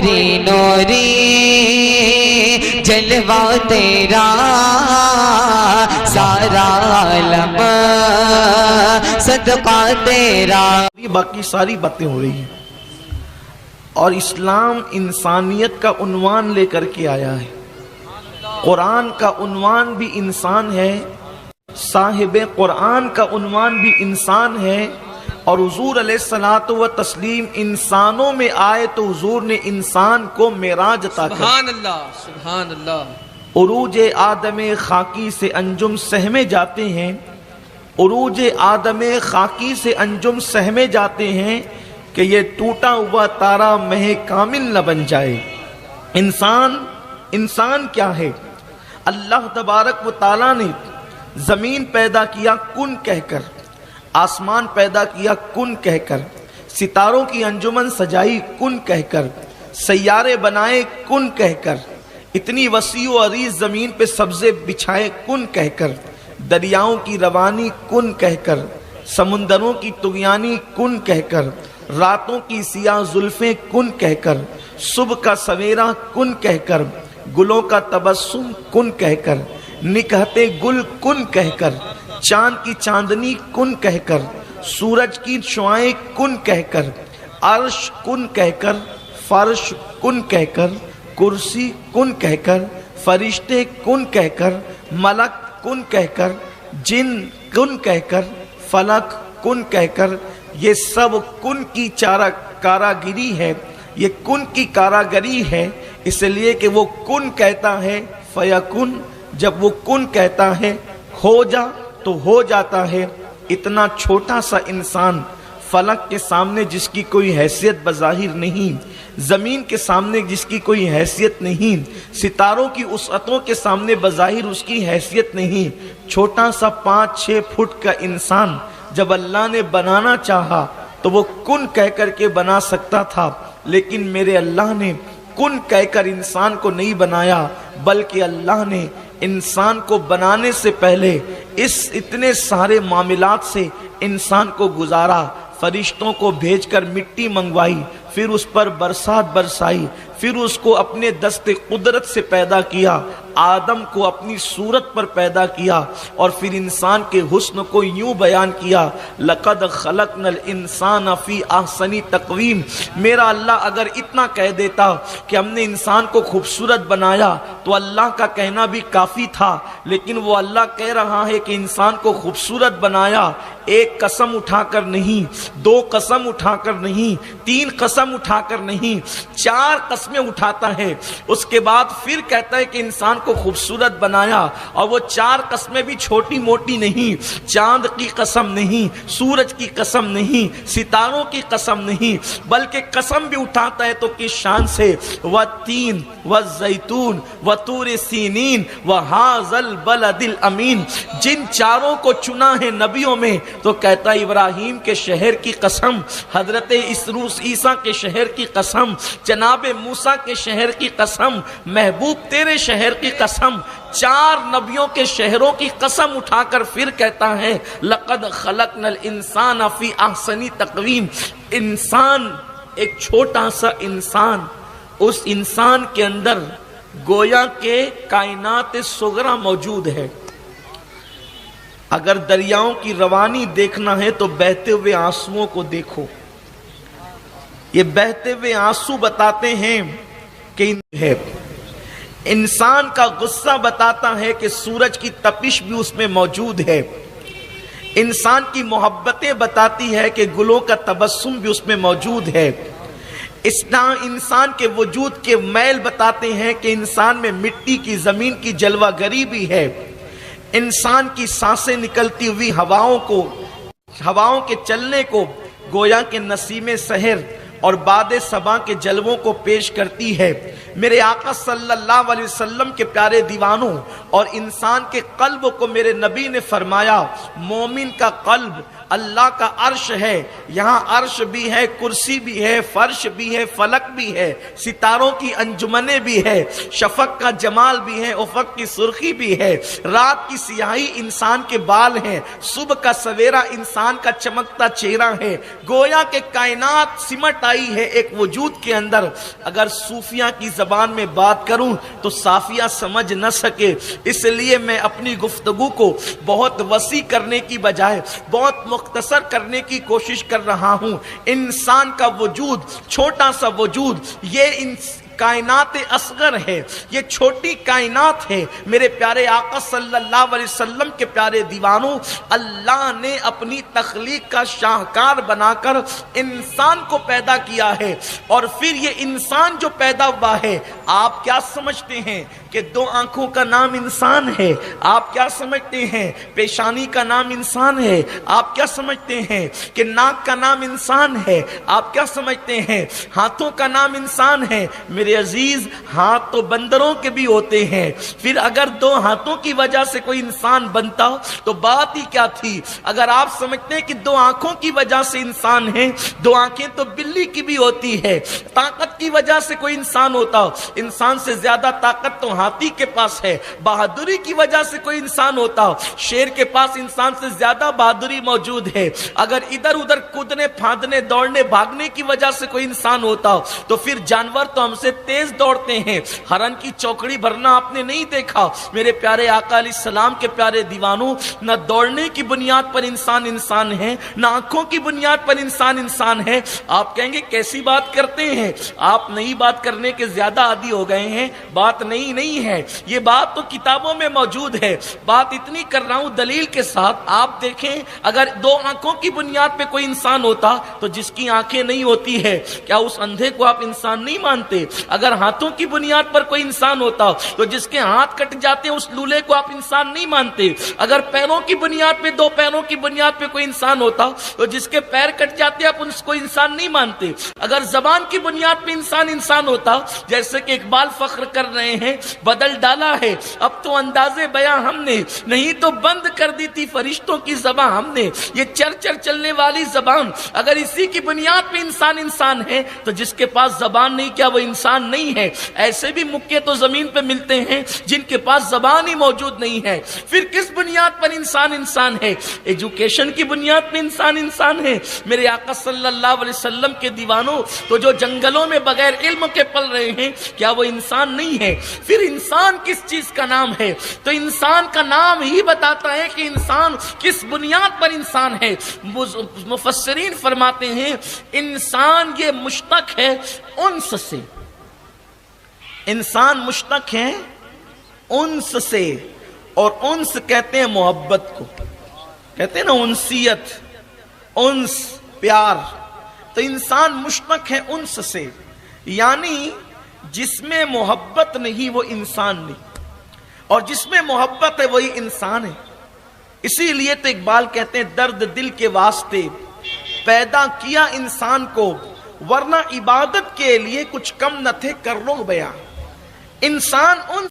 نوری نوری جلوہ تیرا سارا عالم صدقہ تیرا. باقی ساری باتیں ہو رہی ہیں اور اسلام انسانیت کا عنوان لے کر کے آیا ہے. قرآن کا عنوان بھی انسان ہے، صاحب قرآن کا عنوان بھی انسان ہے، اور حضور علیہ الصلوۃ والتسلیم انسانوں میں آئے تو حضور نے انسان کو معراج عطا کر. سبحان اللہ سبحان اللہ. عروج آدم خاکی سے انجم سہمے جاتے ہیں، عروج آدم خاکی سے انجم سہمے جاتے ہیں کہ یہ ٹوٹا ہوا تارا مہ کامل نہ بن جائے. انسان کیا ہے؟ اللہ تبارک و تعالیٰ نے زمین پیدا کیا کن کہہ کر، آسمان پیدا کیا کن کہہ کر، ستاروں کی انجمن سجائی کن کہہ کر، سیارے بنائے کن کہہ کر، اتنی وسیع و عریض زمین پہ سبزے بچھائے کن کہہ کر، دریاؤں کی روانی کن کہہ کر، سمندروں کی طغیانی کن کہہ کر، راتوں کی سیاہ زلفیں کن کہہ کر، صبح کا سویرا کن کہہ کر، گلوں کا تبسم کن کہہ کر، نکہتے گل کن کہہ کر، چاند کی چاندنی کن کہہ کر، سورج کی شعائیں کن کہہ کر، عرش کن کہہ کر، فرش کن کہہ کر، کرسی کن کہہ کر، فرشتے کن کہہ کر، ملک کن کہہ کر، جن کن کہہ کر، فلک کن کہہ کر، یہ سب کن کی کاراگری ہے، یہ کن کی کاراگری ہے. اس لیے کہ وہ کن کہتا ہے فیکن، جب وہ کن کہتا ہے ہو جا تو ہو جاتا ہے. اتنا چھوٹا سا انسان فلک کے سامنے جس کی کوئی حیثیت بظاہر نہیں، زمین کے سامنے جس کی کوئی حیثیت نہیں، ستاروں کی وسعتوں کے سامنے بظاہر اس کی حیثیت نہیں، چھوٹا سا 5-6 فٹ کا انسان جب اللہ نے بنانا چاہا تو وہ کن کہہ کر کے بنا سکتا تھا. لیکن میرے اللہ نے کن کہہ کر انسان کو نہیں بنایا، بلکہ اللہ نے انسان کو بنانے سے پہلے اس اتنے سارے معاملات سے انسان کو گزارا. فرشتوں کو بھیج کر مٹی منگوائی، پھر اس پر برسات برسائی، پھر اس کو اپنے دست قدرت سے پیدا کیا، آدم کو اپنی صورت پر پیدا کیا، اور پھر انسان کے حسن کو یوں بیان کیا لَقَدْ خَلَقْنَا الْإِنسَانَ فِي أَحْسَنِ تَقْوِيمٍ. میرا اللہ اگر اتنا کہہ دیتا کہ ہم نے انسان کو خوبصورت بنایا تو اللہ کا کہنا بھی کافی تھا، لیکن وہ اللہ کہہ رہا ہے کہ انسان کو خوبصورت بنایا. ایک قسم اٹھا کر نہیں، 2 قسم اٹھا کر نہیں، 3 قسم اٹھا کر نہیں، 4 قسمیں اٹھاتا ہے. اس کے بعد پھر کہتا ہے کہ انسان کو خوبصورت بنایا، اور وہ 4 قسمیں بھی چھوٹی موٹی نہیں، چاند کی قسم نہیں، سورج کی قسم نہیں، ستاروں کی قسم نہیں، بلکہ قسم بھی اٹھاتا ہے تو کس شان سے وَالتِّينِ وَالزَّيْتُونِ وَطُورِ سِينِينَ وَهَٰذَا الْبَلَدِ الْأَمِينَ. جن چاروں کو چنا ہے نبیوں میں تو کہتا ہے ابراہیم کے شہر کی قسم، حضرت عیسیٰ کے شہر کی قسم، جناب موسیٰ کے شہر کی قسم، محبوب تیرے شہر کی قسم. 4 نبیوں کے شہروں کی قسم اٹھا کر پھر کہتا ہے لَقَدْ خَلَقْنَا الْإِنسَانَ فِي أَحْسَنِ تَقْوِيمٍ. انسان، ایک چھوٹا سا انسان، اس انسان کے اندر گویا کہ کائنات صغرا موجود ہے. اگر دریاؤں کی روانی دیکھنا ہے تو بہتے ہوئے آنسوؤں کو دیکھو. یہ بہتے ہوئے آنسو بتاتے ہیں کہ ہے. انسان کا غصہ بتاتا ہے کہ سورج کی تپش بھی اس میں موجود ہے. انسان کی محبتیں بتاتی ہے کہ گلوں کا تبسم بھی اس میں موجود ہے. انسان کے وجود کے میل بتاتے ہیں کہ انسان میں مٹی کی، زمین کی جلوہ گری بھی ہے. انسان کی سانسیں نکلتی ہوئی ہواؤں کے چلنے کو گویا کہ نسیم سحر اور باد صبا کے جلووں کو پیش کرتی ہے. میرے آقا صلی اللہ علیہ وسلم کے پیارے دیوانوں، اور انسان کے قلب کو میرے نبی نے فرمایا مومن کا قلب اللہ کا عرش ہے، یہاں عرش بھی ہے، کرسی بھی ہے، فرش بھی ہے، فلک بھی ہے، ستاروں کی انجمنیں بھی ہے، شفق کا جمال بھی ہے، افق کی سرخی بھی ہے، رات کی سیاہی انسان کے بال ہیں، صبح کا سویرا انسان کا چمکتا چہرہ ہے، گویا کہ کائنات سمٹ آئی ہے ایک وجود کے اندر۔ اگر صوفیہ کی زبان میں بات کروں تو صافیہ سمجھ نہ سکے، اس لیے میں اپنی گفتگو کو بہت وسیع کرنے کی بجائے بہت مختصر کرنے کی کوشش کر رہا ہوں۔ انسان کا وجود، چھوٹا سا وجود، یہ کائنات اصغر ہے، یہ چھوٹی کائنات ہے۔ میرے پیارے آقا صلی اللہ علیہ وسلم کے پیارے دیوانوں، اللہ نے اپنی تخلیق کا شاہکار بنا کر انسان کو پیدا کیا ہے، اور پھر یہ انسان جو پیدا ہوا ہے، آپ کیا سمجھتے ہیں کہ دو آنکھوں کا نام انسان ہے؟ آپ کیا سمجھتے ہیں پیشانی کا نام انسان ہے؟ آپ کیا سمجھتے ہیں کہ ناک کا نام انسان ہے؟ آپ کیا سمجھتے ہیں ہاتھوں کا نام انسان ہے؟ میرے عزیز، ہاتھ تو بندروں کے بھی ہوتے ہیں، پھر اگر دو ہاتھوں کی وجہ سے کوئی انسان بنتا تو بات ہی کیا تھی؟ اگر آپ سمجھتے ہیں کہ دو آنکھوں کی وجہ سے انسان ہے، دو آنکھیں تو بلی کی بھی ہوتی ہے، طاقت کی وجہ سے کوئی انسان ہوتا، انسان سے زیادہ طاقت تو ہاتھی کے پاس ہے، بہادری کی وجہ سے کوئی انسان ہوتا، شیر کے پاس انسان سے زیادہ بہادری موجود ہے، اگر ادھر ادھر کودنے پھاندنے دوڑنے بھاگنے کی وجہ سے کوئی انسان ہوتا تو پھر جانور تو ہم سے تیز دوڑتے ہیں، ہرن کی چوکڑی بھرنا آپ نے نہیں دیکھا۔ میرے پیارے آقا علیہ السلام کے پیارے دیوانوں، نہ دوڑنے کی بنیاد پر انسان انسان ہے، نہ آنکھوں کی بنیاد پر انسان انسان ہے۔ آپ کہیں گے کیسی بات کرتے ہیں آپ؟ نئی بات کرنے کے زیادہ عادی ہو گئے ہیں، بات نہیں ہے، یہ بات تو کتابوں میں موجود ہے، بات اتنی کر رہا ہوں دلیل کے ساتھ۔ آپ دیکھیں، اگر دو آنکھوں کی بنیاد پہ کوئی انسان ہوتا تو جس کی آنکھیں نہیں ہوتی ہے، کیا اس اندھے کو آپ انسان نہیں مانتے؟ اگر ہاتھوں کی بنیاد پر کوئی انسان ہوتا تو جس کے ہاتھ کٹ جاتے ہیں اس لولے کو آپ انسان نہیں مانتے؟ اگر پیروں کی بنیاد پہ، دو پیروں کی بنیاد پہ کوئی انسان ہوتا تو جس کے پیر کٹ جاتے آپ اس کو انسان نہیں مانتے؟ اگر زبان کی بنیاد پہ انسان ہوتا، جیسے کہ اقبال فخر کر رہے ہیں، بدل ڈالا ہے اب تو اندازے بیاں ہم نے، نہیں تو بند کر دی تھی فرشتوں کی زبان ہم نے۔ یہ چر چلنے والی زبان، اگر اسی کی بنیاد پہ انسان ہے تو جس کے پاس زبان نہیں، کیا وہ انسان نہیں ہے؟ ایسے بھی مکے تو زمین پہ ملتے ہیں جن کے پاس زبان ہی موجود نہیں ہے۔ پھر کس بنیاد پر انسان ہے؟ ایجوکیشن کی بنیاد پہ انسان ہے۔ میرے آقا صلی اللہ علیہ وسلم کے دیوانوں، تو جو جنگلوں میں بغیر علم کے پل رہے ہیں، کیا وہ انسان نہیں ہے؟ پھر انسان کس چیز کا نام ہے؟ تو انسان کا نام ہی بتاتا ہے کہ انسان کس بنیاد پر انسان ہے۔ مفسرین فرماتے ہیں انسان یہ مشتق ہے انس سے، انسان مشتق ہے انس سے، اور انس کہتے ہیں محبت کو، کہتے ہیں نا انسیت، انس پیار، تو انسان مشتق ہے انس سے، یعنی جس میں محبت نہیں وہ انسان نہیں، اور جس میں محبت ہے وہی انسان ہے۔ اسی لیے تو اقبال کہتے ہیں درد دل کے واسطے پیدا کیا انسان کو، ورنہ عبادت کے لیے کچھ کم نہ تھے کرو بیان۔ انسان ان